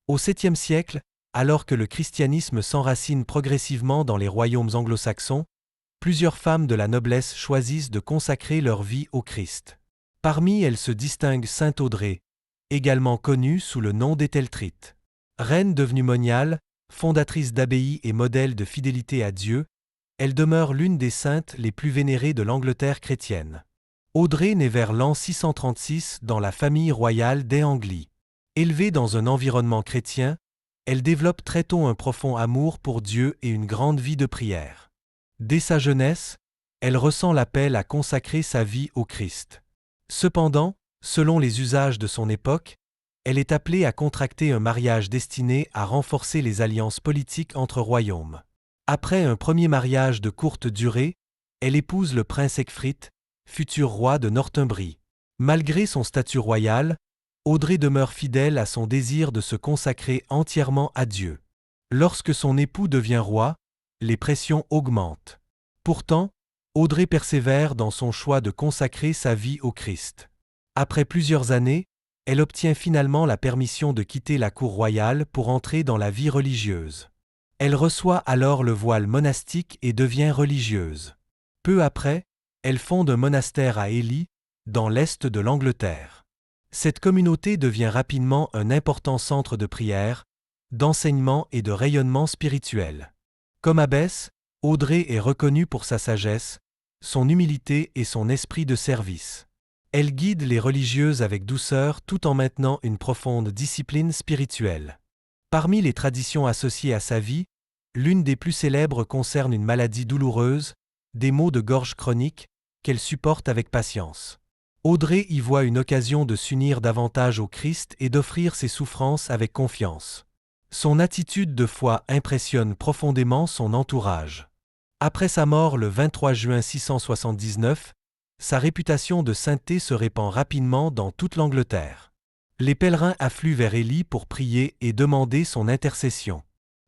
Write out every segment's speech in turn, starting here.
Au 7e siècle, alors que le christianisme s'enracine progressivement dans les royaumes anglo-saxons, plusieurs femmes de la noblesse choisissent de consacrer leur vie au Christ. Parmi elles se distingue sainte Audrey, également connue sous le nom d'Étheltrite. Reine devenue moniale, fondatrice d'abbayes et modèle de fidélité à Dieu, elle demeure l'une des saintes les plus vénérées de l'Angleterre chrétienne. Audrey naît vers l'an 636 dans la famille royale des Anglie. Élevée dans un environnement chrétien, elle développe très tôt un profond amour pour Dieu et une grande vie de prière. Dès sa jeunesse, elle ressent l'appel à consacrer sa vie au Christ. Cependant, selon les usages de son époque, elle est appelée à contracter un mariage destiné à renforcer les alliances politiques entre royaumes. Après un premier mariage de courte durée, elle épouse le prince Ecgfrith, futur roi de Northumbrie. Malgré son statut royal, Audrey demeure fidèle à son désir de se consacrer entièrement à Dieu. Lorsque son époux devient roi, les pressions augmentent. Pourtant, Audrey persévère dans son choix de consacrer sa vie au Christ. Après plusieurs années, elle obtient finalement la permission de quitter la cour royale pour entrer dans la vie religieuse. Elle reçoit alors le voile monastique et devient religieuse. Peu après, elle fonde un monastère à Ely, dans l'est de l'Angleterre. Cette communauté devient rapidement un important centre de prière, d'enseignement et de rayonnement spirituel. Comme abbesse, Audrey est reconnue pour sa sagesse, son humilité et son esprit de service. Elle guide les religieuses avec douceur tout en maintenant une profonde discipline spirituelle. Parmi les traditions associées à sa vie, l'une des plus célèbres concerne une maladie douloureuse, des maux de gorge chroniques, qu'elle supporte avec patience. Audrey y voit une occasion de s'unir davantage au Christ et d'offrir ses souffrances avec confiance. Son attitude de foi impressionne profondément son entourage. Après sa mort le 23 juin 679, sa réputation de sainteté se répand rapidement dans toute l'Angleterre. Les pèlerins affluent vers Ely pour prier et demander son intercession.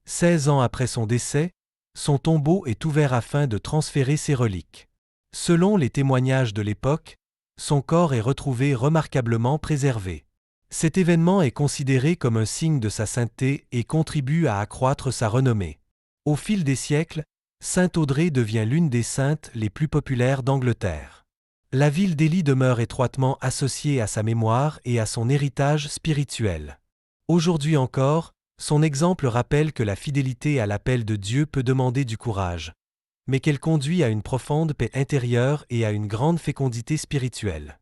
16 ans après son décès, son tombeau est ouvert afin de transférer ses reliques. Selon les témoignages de l'époque, son corps est retrouvé remarquablement préservé. Cet événement est considéré comme un signe de sa sainteté et contribue à accroître sa renommée. Au fil des siècles, Sainte Audrey devient l'une des saintes les plus populaires d'Angleterre. La ville d'Ely demeure étroitement associée à sa mémoire et à son héritage spirituel. Aujourd'hui encore, son exemple rappelle que la fidélité à l'appel de Dieu peut demander du courage, mais qu'elle conduit à une profonde paix intérieure et à une grande fécondité spirituelle.